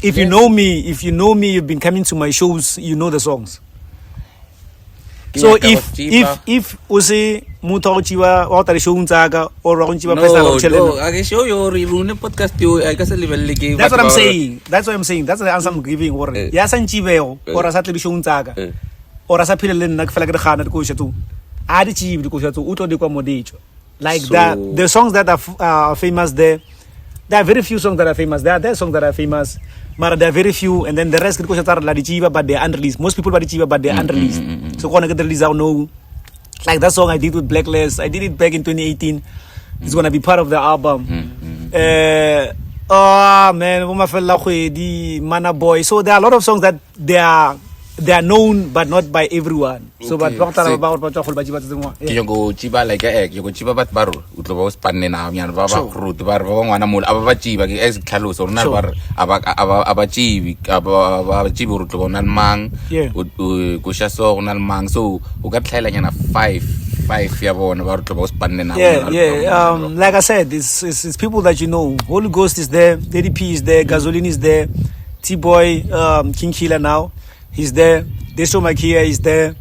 If you know me, you've been coming to my shows, you know the songs. So if use muta chiwa or tari show unzaga or chiwa I can show you rune podcast you I guess That's what I'm saying. That's the answer I'm giving. Or yasan chiveo or asatli show unzaga or asapilin nak flag the khana ko shatu. Adi chiv ko shatu uto de modecho. Like that, the songs that are famous there. There are very few songs that are famous. There are songs that are famous. But there are very few, and then the rest but they are unreleased. Most people but they are unreleased. So when I get the release, I'll know. Like that song I did with Blacklist, I did it back in 2018. It's gonna be part of the album. Oh man, the Mana Boy. So there are a lot of songs that they are known but not by everyone. So but go chiba like you go chiba bat baru utlo spanne na yan baba root bar ngwana mul aba chiba ke es khalo so na bar aba chibi utlo nan mang go sha so nan mang so o ka tlhaela nyana 5 ya bona ba utlo spanne na like I said, it's people that you know. Holy Ghost is there, DDP is there, Gasoline is there, T-Boy, King Killer now, he's there, Deso Makia is there,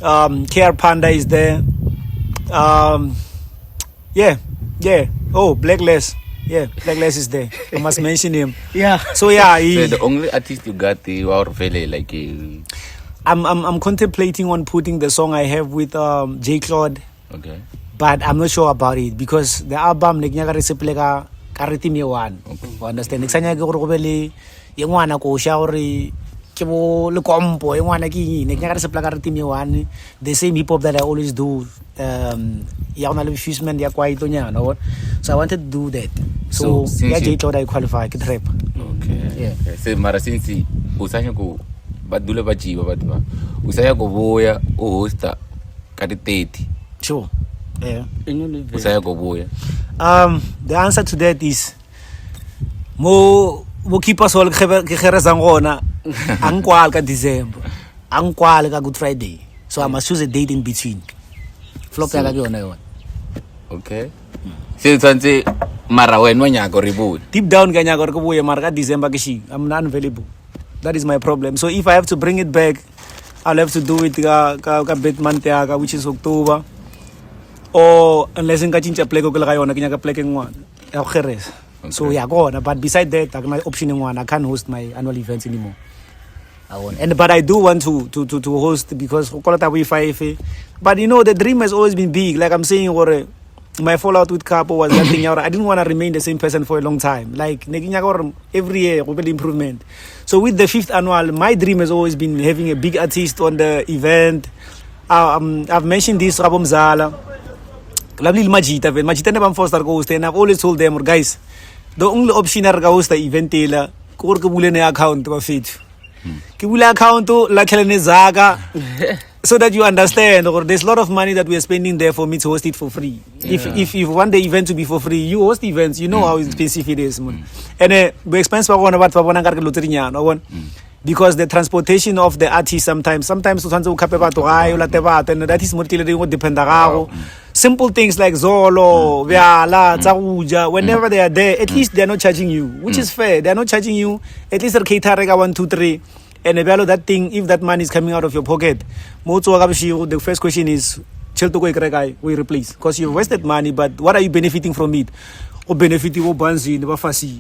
KR Panda is there, Blacklist. Blacklist is there. I must mention him. So the only artist you got are really like I'm contemplating on putting the song I have with J Claude. Okay. But I'm not sure about it because the album ka re team ye one. You understand? Next time ke gore go be le ye ngwana ko sha gore ke bo le kompo ye ngwana ke eng ne ke nyaka re sepla ka re team ye one, the same hip hop that I always do. Ya ona le fusement ya kwaito nyana, so I wanted to do that. So ya je tlo I qualify ke trap. Okay. Yeah. Se mara since usanya ko badule ba jiba batho ba usaya go boya o hosta ka di 30. Sure. Yeah. Usaya go boya. The answer to that is mo keep us all ke gerezang gona ang kwal ka December, ang kwal ka Good Friday, so I must choose a date in between. Flop ya ka yona yona. Okay. Se tsantse mara wena nyaka re boya. Deep down ka nyaka re boya mara ka December ke shi I'm not available. That is my problem. So if I have to bring it back, I'll have to do it ka bit month ya ka, which is October, or unless nka chincha play ko la yona ke nyaka play ke ngwana ya gereza. So yeah, go on. But beside that, I can option in one. I can't host my annual events anymore. But I do want to host because but you know the dream has always been big. Like I'm saying, or my fallout with carpo was that thing. I didn't want to remain the same person for a long time. Like every year, we build improvement. So with the 5th annual, my dream has always been having a big artist on the event. I've mentioned this TUMZAR. Lovely Majita never forced to host, and I've always told them, guys, the only option are host the event tailor, ko bule ne account to fit. Ke bule account to la khelene zaga so that you understand, or there's a lot of money that we are spending there for me to host it for free. If you want the event to be for free, you host events, you know how expensive it is, man. And we expense pa bona batho ba bona ka re lotse dinyana, because the transportation of the artist sometimes o tshwantse o khape batho gae o late batho, and that is mo tlile go dependa gago. Simple things like Zolo, Viala, Tsaruja, whenever they are there, at least they are not charging you, which is fair. They are not charging you, at least Keita 1, 2, 3. And that thing, if that money is coming out of your pocket, the first question is, we replace. Because you wasted money, but what are you benefiting from it? O benefit o banzi ne ba fasi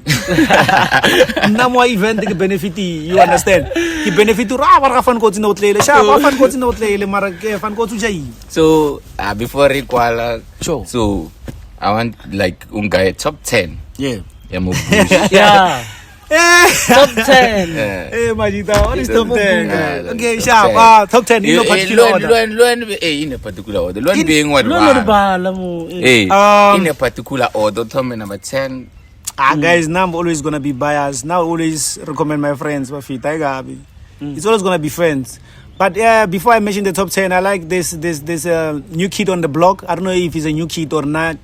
na mo event ke benefit, you understand, ke benefit ra ba fan kotsi no tlele sha ba fan kotsi no tlele mara ke fan kotsi jai. So before Rikwala, sure, so I want like guy top 10. Yeah mo yeah top 10. Majita, what is top 10? Okay, sharp. Top 10 in no particular order. In a particular order. Luan being what? In a particular order. Tom number 10. Guys, now I'm always gonna be biased. Now I always recommend my friends. It's always gonna be friends. But before I mention the top 10, I like this new kid on the block. I don't know if he's a new kid or not.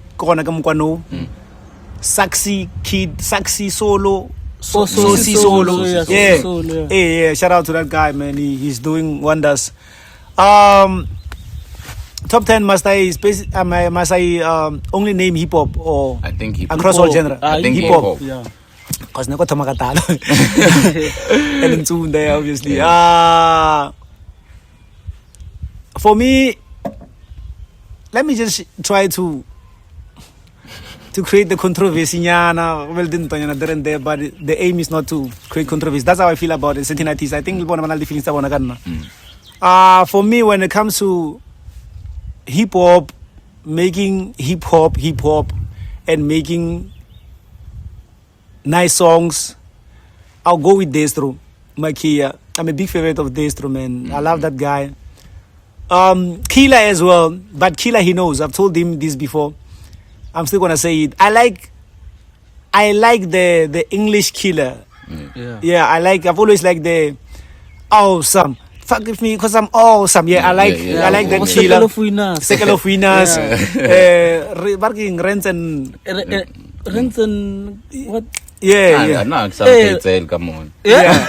Saxy kid, Saxy solo. Solo. Yeah. Shout out to that guy, man. He's doing wonders. Top 10 Masta H only name hip hop, or I think hip hop across all genre. I think hip hop. Yeah. Cause neko tamakatalo. And in tune there, obviously. For me, let me just try to create the controversy, but the aim is not to create controversy. That's how I feel about it. Certain artists, I think for me, when it comes to hip hop, making hip hop, and making nice songs, I'll go with Destro, Makia. I'm a big favorite of Destro, man. I love that guy. Killer as well, but Killer he knows. I've told him this before. I'm still gonna say it. I like the English Killer. Yeah. I've always liked the awesome. Forgive me because I'm awesome. Yeah, I like that Killer. Sekelo Fuinas. Barking Rensen. What? Yeah. No, come on. Yeah.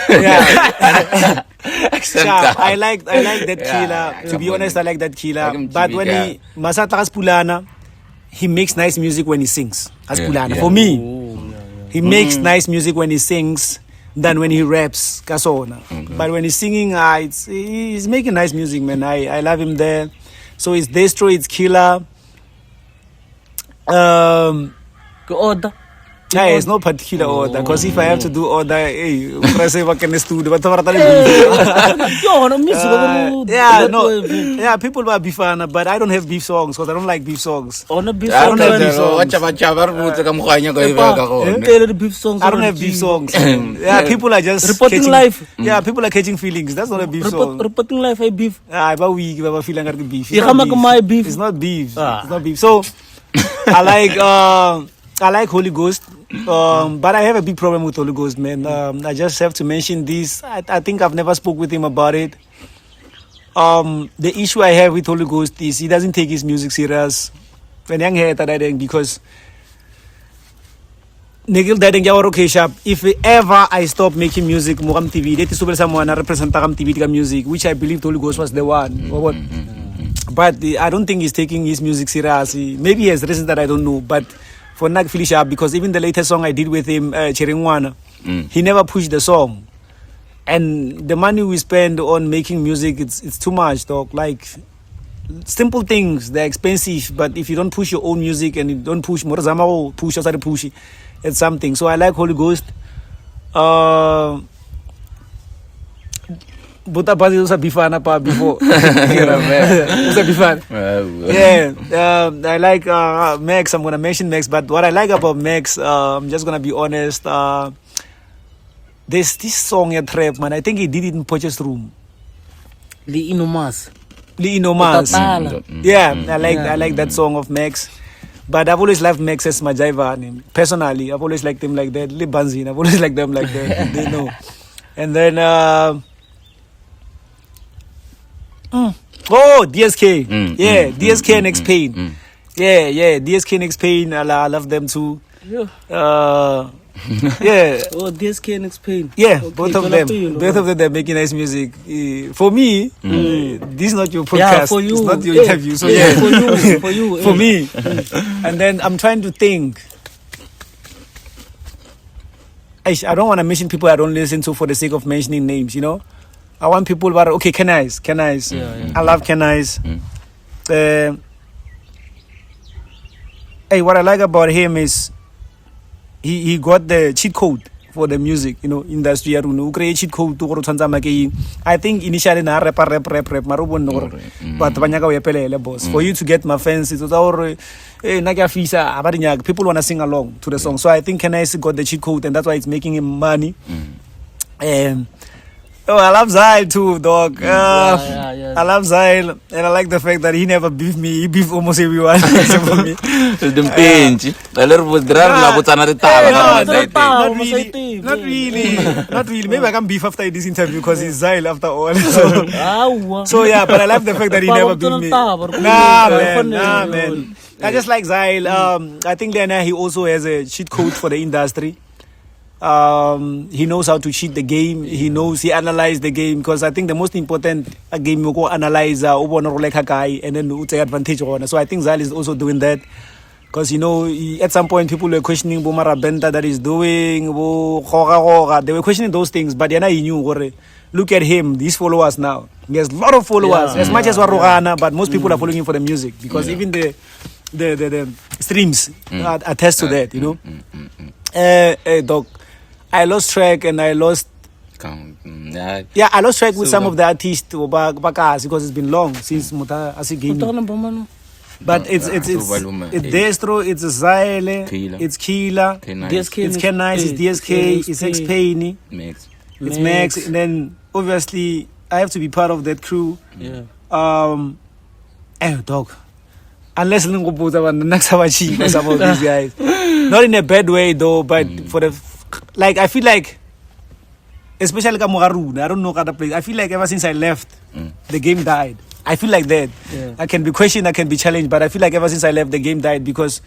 I like that Killer. To be honest, I like that Killer. But when he Masatakas Pulana, he makes nice music when he sings. For me, he makes nice music when he sings than when he raps. But when he's singing, he's making nice music, man. I love him there. So it's Destro, it's Killer. Order. Yeah, it's no particular order. Because if I have to do order, hey, press a work in the studio. But yeah, people were beef fan, but I don't have beef songs because I don't like beef songs. On a beef I song. don't have beef songs. I don't have beef songs. Yeah, people are just reporting catching, life. Yeah, people are catching feelings. That's not a beef song. Reporting life, I beef. Ah, but we feeling like beef. My beef. It's not beef. It's not beef. So I like Holy Ghost. But I have a big problem with Holy Ghost, man. I just have to mention this. I think I've never spoke with him about it. The issue I have with Holy Ghost is he doesn't take his music serious. When young hair because if ever I stop making music, Mugam TV, that is someone represent TV music, which I believe Holy Ghost was the one. But I don't think he's taking his music seriously. Maybe he has reasons that I don't know, but for Nag Felicia, because even the latest song I did with him, Chiringwana, he never pushed the song. And the money we spend on making music, it's too much, dog. Like, simple things, they're expensive, but if you don't push your own music and you don't push, Morazama push outside the push, it's something. So I like Holy Ghost. Buta pasti usah bifana pa before. Usah bifan. Yeah, I like Max. I'm gonna mention Max, but what I like about Max, I'm just gonna be honest. There's this song at Trap, man. I think he did it in Poche's room. Lee Inomas. Yeah, I like that song of Max. But I've always loved Max as Majaiva. Personally, I've always liked him like that. Libanzin, I've always liked them like that. They know. And then DSK. DSK and X-Pain. Yeah, DSK and X-Pain. I love them too. Yeah. DSK and X-Pain. Yeah, okay, both of them, they're making nice music. For me, this is not your podcast. Yeah, for you. It's not your interview. So for you. For me. And then I'm trying to think. I don't want to mention people I don't listen to for the sake of mentioning names, you know. I want people who are okay. Kenais. Yeah. I love Kenais. What I like about him is he got the cheat code for the music, you know, industry. Create cheat code to I think initially na rap marubon no, but banyaka we pele boss. For you to get my fans, it was our people wanna sing along to the song. So I think Kenais got the cheat code, and that's why it's making him money. I love Zyle too, dog. I love Zyle, and I like the fact that he never beefed me. He beefed almost everyone except for me. Not really. Maybe I can beef after this interview because he's Zyle after all. So yeah, but I love the fact that he never beefed me. Nah, man. I just like Zyle. I think then he also has a cheat code for the industry. He knows how to cheat the game. He analyzed the game, because I think the most important game you go analyze and then take advantage on. So I think Zal is also doing that, because at some point people were questioning Bumara Benta that he's doing. They were questioning those things, but he knew. Look at him, these followers now. He has a lot of followers, as much as Warugana, but most people are following him for the music, because even the streams attest to that. Dog. I lost track and I lost count. I lost track with some of the artists because it's been long since Muta Asigini. But it's Destro, it's Zyle, it's Keela, it's Kenais, it's DSK, it's X-Pain, it's Max, and then obviously I have to be part of that crew. Dog. Unless some of these guys, not in a bad way though, but for the I feel like, especially Kamugaru, I don't know other place. I feel like ever since I left, the game died. I feel like that. I can be questioned, I can be challenged, but I feel like ever since I left, the game died, because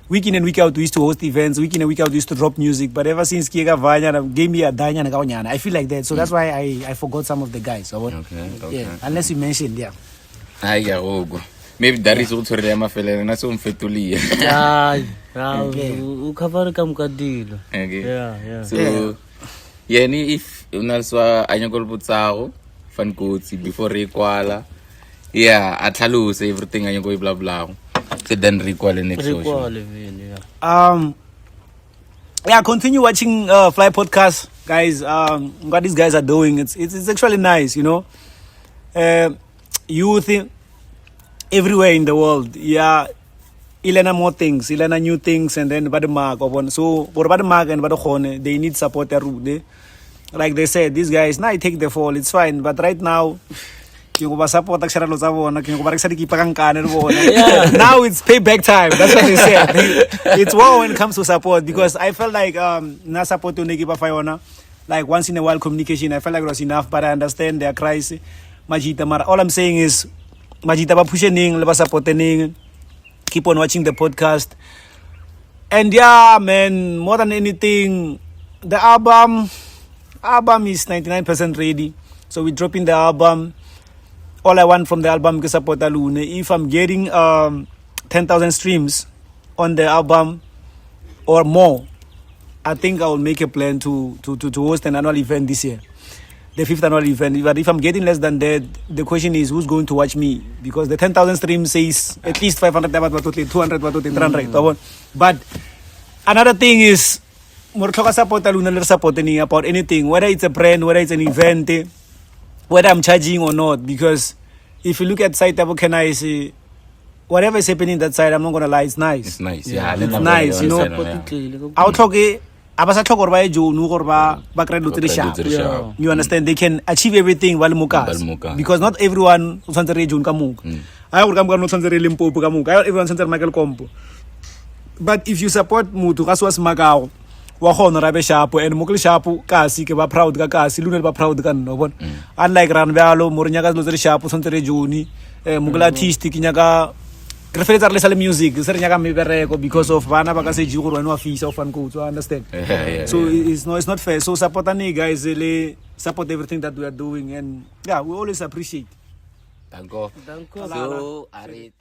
week in and week out we used to host events, week in and week out we used to drop music, but ever since Kiega Vanya gave me a Danya, I feel like that. So that's why I forgot some of the guys. Okay. Unless you mentioned, maybe that is also Rema Fele and so Fetuli. So if unalswa anyagol putsao fan KOTSI before requala. At lose everything anyagol blah blah. So then requala next yeah, continue watching Fly Podcast, guys. What these guys are doing, it's actually nice, you know. Youth everywhere in the world, yeah. Ilana more things, ilana new things, and then mark so mark and they need support. Like they said, these guys now take the fall, it's fine. But right now, now it's payback time. That's what they said. It's war when it comes to support, because I felt like na support to like once in a while communication, I felt like it was enough, but I understand their cries. All I'm saying is Majita ba pushing leba supporting. Keep on watching the podcast. And yeah, man, more than anything, the album is 99% ready. So we're dropping the album. All I want from the album is support alone. If I'm getting 10,000 streams on the album or more, I think I will make a plan to host an annual event this year. The 5th annual event. But if I'm getting less than that, the question is who's going to watch me? Because the 10,000 streams says at least 500, 200, 300. But another thing is more support about anything, whether it's a brand, whether it's an event, whether I'm charging or not. Because if you look at site can I say whatever is happening that side, I'm not gonna lie, it's nice. It's nice, yeah. It's nice, you know. I'll talk you understand, they can achieve everything while mukas, because not everyone but if you support mutu kaswas magao wa khona rabe shapo and mukle shapo kasi ke ba proud ka kasi lunel ba proud ka no bon unlike ran balo murnya ka lo shapo sontere juni mukla artist kinyaka reference le sale music ser nyaka mebereko because of bana ba ka se ji go rwana fees of fan codes, understand. So it's not fair. So support ani guys, really support everything that we are doing, and yeah, we always appreciate. Danko. So, Ari,